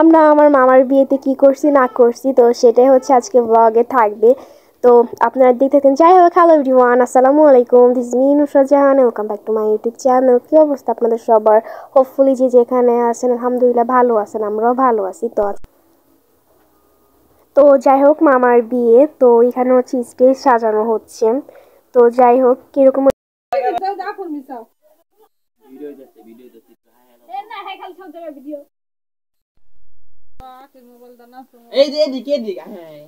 আমরা আমার মামার বিয়েতে কি করছি না করছি, তো সেটাই হচ্ছে আজকে ব্লগে থাকবে। তো আপনারা দেখতে থাকেন। যাই হোক, হ্যালো এভরিওয়ান, আসসালামু আলাইকুম, this is me Nusrat Jahan, welcome back to my YouTube channel. কি অবস্থা আপনাদের সবার? হোপফুলি যে যেখানে আছেন আলহামদুলিল্লাহ ভালো আছেন, আমরাও ভালো আছি। তো যাই হোক, মামার বিয়ে, তো এখানে হচ্ছে স্টেজ সাজানো হচ্ছে। তো যাই হোক, কিরকম এই যে এদিকে এদিকে হ্যাঁ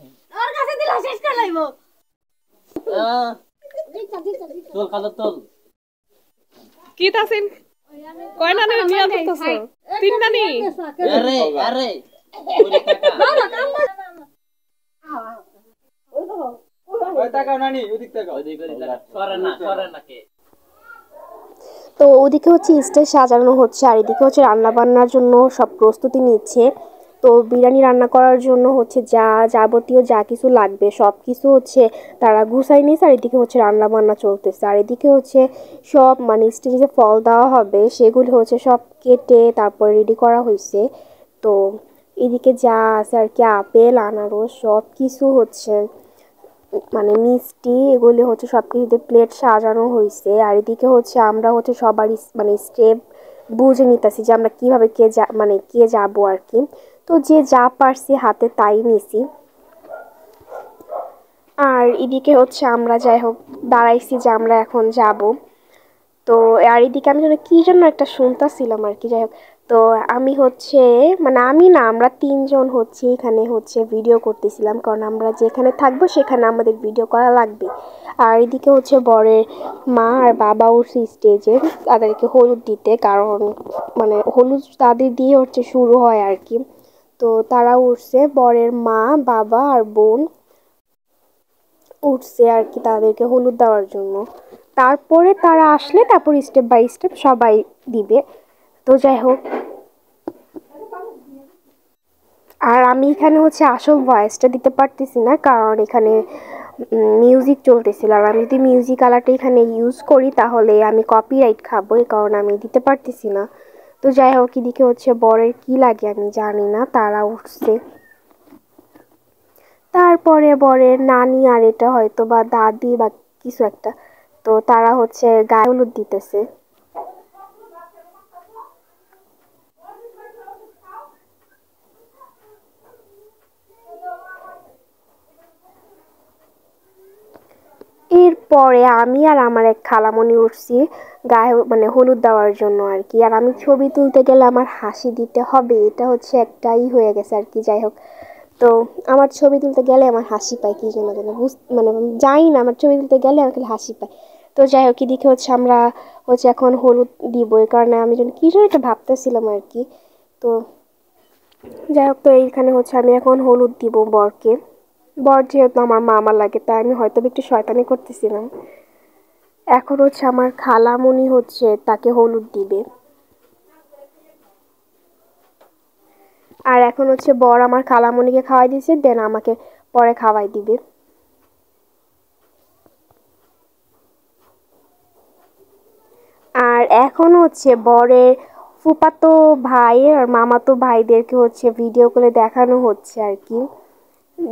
ওর কাছে দিলা শেষ করে লাইবো তোল কাদর তোল কি তাসিন কয় নানি নিয়া দিতেছ তিন নানি আরে আরে ওরে টাকা ওই টাকা নানি ওদিক টাকা ওদিক করে টাকা সরে না কে। তো ওদিকে হচ্ছে স্টেজ সাজানো হচ্ছে, আর এদিকে হচ্ছে রান্না বান্নার জন্য সব প্রস্তুতি নিচ্ছে। তো বিরিয়ানি রান্না করার জন্য হচ্ছে যা যাবতীয় যা কিছু লাগবে সব কিছু হচ্ছে তারা গুছাই নিয়েছে, আর এদিকে হচ্ছে রান্না বান্না চলতেছে। আর এদিকে হচ্ছে সব মানে স্টেজে যে ফল দেওয়া হবে সেগুলি হচ্ছে সব কেটে তারপর রেডি করা হয়েছে। তো এদিকে যা আছে আর কি, আপেল আনারস সব কিছু হচ্ছে মানে মিষ্টি, এগুলি হচ্ছে সব কিছুতে প্লেট সাজানো হয়েছে। আর এদিকে হচ্ছে আমরা হচ্ছে সবারই মানে স্টেপ বুঝে নিতেছি যে আমরা কীভাবে কে যাবো আর কি। তো যে যা পারছি হাতে তাই নিছি। আর এদিকে হচ্ছে আমরা যাই হোক দাঁড়াইছি যে আমরা এখন যাব। তো আর এদিকে আমি যেন কী জন্য একটা শুনতেছিলাম আর কি। যাই হোক, তো আমি হচ্ছে মানে আমি না, আমরা তিনজন হচ্ছে এখানে হচ্ছে ভিডিও করতেছিলাম, কারণ আমরা যেখানে থাকবো সেখানে আমাদের ভিডিও করা লাগবে। আর এদিকে হচ্ছে বরের মা আর বাবা উঠছে স্টেজে তাদেরকে হলুদ দিতে, কারণ মানে হলুদ তাদের দিয়ে হচ্ছে শুরু হয় আর কি। তো তারা উঠছে, বরের মা বাবা আর বোন উঠছে আর কি তাদেরকে হলুদ দেওয়ার জন্য। তারপরে তারা আসলে তারপর স্টেপ বাই স্টেপ সবাই দিবে। তো যাই হোক, আর আমি এখানে হচ্ছে আসল ভয়েসটা দিতে পারতেছি না, কারণ এখানে মিউজিক চলতেছিল। আর আমি যদি মিউজিক আলাটা এখানে ইউজ করি তাহলে আমি কপিরাইট খাবো, এই কারণে আমি দিতে পারতেছি না। তো যাই হোক, এদিকে হচ্ছে বরের কি লাগে আমি জানি না, তারা উঠছে। তারপরে বরের নানি আর এটা হয়তো বা দাদি বা কিছু একটা, তো তারা হচ্ছে গায়ে হলুদ দিতেছে। এরপরে আমি আর আমার এক খালামণি উঠছি গায়ে মানে হলুদ দেওয়ার জন্য আর কি। আর আমি ছবি তুলতে গেলে আমার হাসি দিতে হবে, এটা হচ্ছে একটাই হয়ে গেছে আর কি। যাই হোক, তো আমার ছবি তুলতে গেলে আমার হাসি পায় কি জন্য যেন মানে জানি না, আমার ছবি তুলতে গেলে আমার খালি হাসি পায়। তো যাই হোক, এদিকে হচ্ছে আমরা হচ্ছে এখন হলুদ দিব, এই কারণে আমি যেন কী যেন একটা ভাবতেছিলাম আর কি। তো যাই হোক, তো এইখানে হচ্ছে আমি এখন হলুদ দিব বরকে। বর যেহেতু আমার মামা লাগে তাই আমি হয়তো একটু শয়তানি করতেছিলাম। এখন হচ্ছে আমার খালামণি হচ্ছে তাকে হলুদ দিবে। আর এখন হচ্ছে বর আমার খালামণিকে খাওয়াই দিয়েছে, দেন আমাকে পরে খাওয়াই দিবে। আর এখন হচ্ছে বরের ফুপাতো ভাই আর মামাতো ভাইদেরকে হচ্ছে ভিডিও করে দেখানো হচ্ছে আর কি,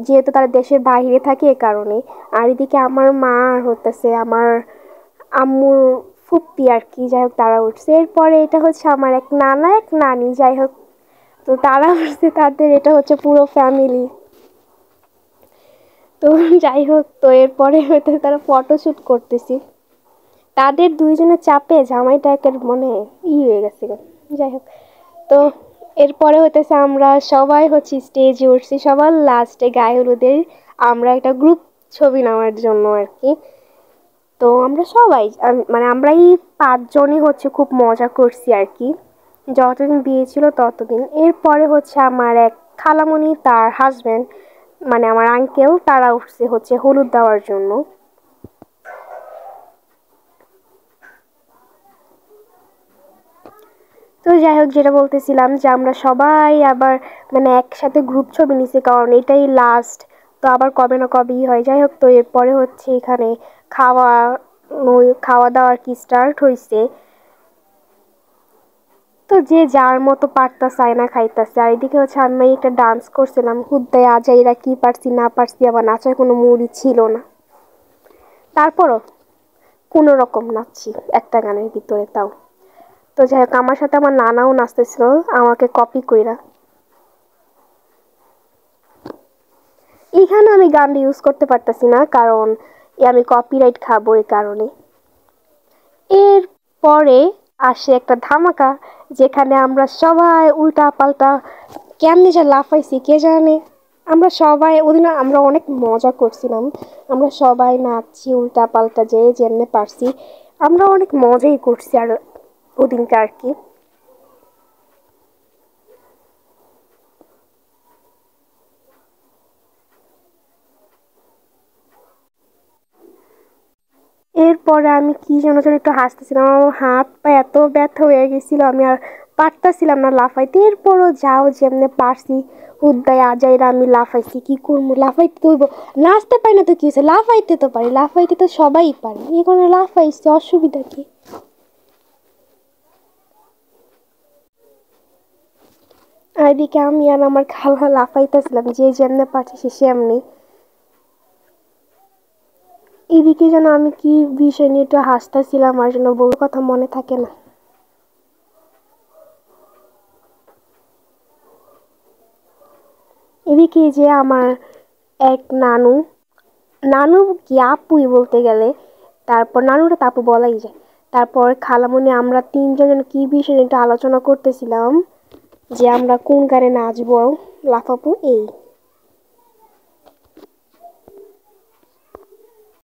যেহেতু তারা দেশের বাইরে থাকে এ কারণে। আর এদিকে আমার মা আর হতেছে আমার আম্মুর ফুপ্পি আর কি, যাই হোক তারা উঠছে। এরপরে এটা হচ্ছে আমার এক নানা এক নানি, যাই হোক তো তারা উঠছে, তাদের এটা হচ্ছে পুরো ফ্যামিলি। তো যাই হোক, তো এরপরে হয়তো তারা ফটোশ্যুট করতেছি, তাদের দুইজনের চাপে জামাইটা একের মনে হয়ে গেছে। যাই হোক, তো এরপরে হইতেছে আমরা সবাই হচ্ছে স্টেজে উঠছি, সবার লাস্টে গায়ে হলুদের আমরা একটা গ্রুপ ছবি নেওয়ার জন্য আর কি। তো আমরা সবাই মানে আমরা এই 5 জনই হচ্ছে খুব মজা করছি আর কি, যতদিন বিয়ে ছিল ততদিন। এরপরে হচ্ছে আমার এক খালামণি তার হাজব্যান্ড মানে আমার আঙ্কেল তারা উঠছে হচ্ছে হলুদ দেওয়ার জন্য। তো যাই হোক, যেটা বলতেছিলাম যে আমরা সবাই আবার মানে একসাথে গ্রুপ ছবি নিছি, কারণ এটাই লাস্ট। তো আবার কবে না কবেই হয়। যাই হোক, তো এরপরে হচ্ছে এখানে খাওয়া খাওয়া দাওয়া কি স্টার্ট হয়েছে। তো যে যার মতো পারতাছে আয়না খাইতাছে। আর এদিকে হচ্ছে আমি একটা ডান্স করছিলাম, হুদ্দায় আজাইরা কি পারছি না পারছি, আবার নাচার কোনো মুডই ছিল না। তারপরও কোনো রকম নাচছি একটা গানের ভিতরে, তাও। তো যাই হোক, আমার সাথে আমার নানাও নাচতেছিল আমাকে কপি কইরা। এখানে আমি গানটা ইউজ করতে পারতেছি না, কারণ আমি কপিরাইট খাবো এই কারণে। এর পরে আসে একটা ধামাকা, যেখানে আমরা সবাই উল্টা পাল্টা কেমনে যে লাফাইছি কে জানে। আমরা সবাই ওদিন আমরা অনেক মজা করছিলাম, আমরা সবাই নাচছি উল্টা পাল্টা যে যেমনে পারছি, আমরা অনেক মজাই করছি আর ওদিনকে আর কি। এরপরে আমি কি যেন যেন একটু হাসতেছিলাম, আমার হাত পা এত ব্যথা হয়ে গেছিল, আমি আর পারতাছিলাম না লাফাইতে। এরপরও যাও যেমনে পারছি হুদ্দায় আজাইরা আমি লাফাইছি। কি করবো, লাফাইতে তো হইব, নাচতে পারি না তো কি হয়েছে, লাফাইতে তো পারি, লাফাইতে তো সবাই পারে, এই কারণে লাফাইছি, অসুবিধা কি। আর এদিকে আমি আর আমার খালা লাফাইতেছিলাম, যে যেমনে পারছি সে সেমনি। এদিকে যেন আমি কি বিষয় নিয়ে একটু হাসতেছিলাম, আর যেন বড় কথা মনে থাকে না। এদিকে যে আমার এক নানু, নানু কি আপুই বলতে গেলে, তারপর নানুটা তো আপু বলাই যায়। তারপর খালামণি আমরা তিনজন যেন কি বিষয়ে একটু আলোচনা করতেছিলাম, যে আমরা কোন গানে নাচবো লাফাবো এই।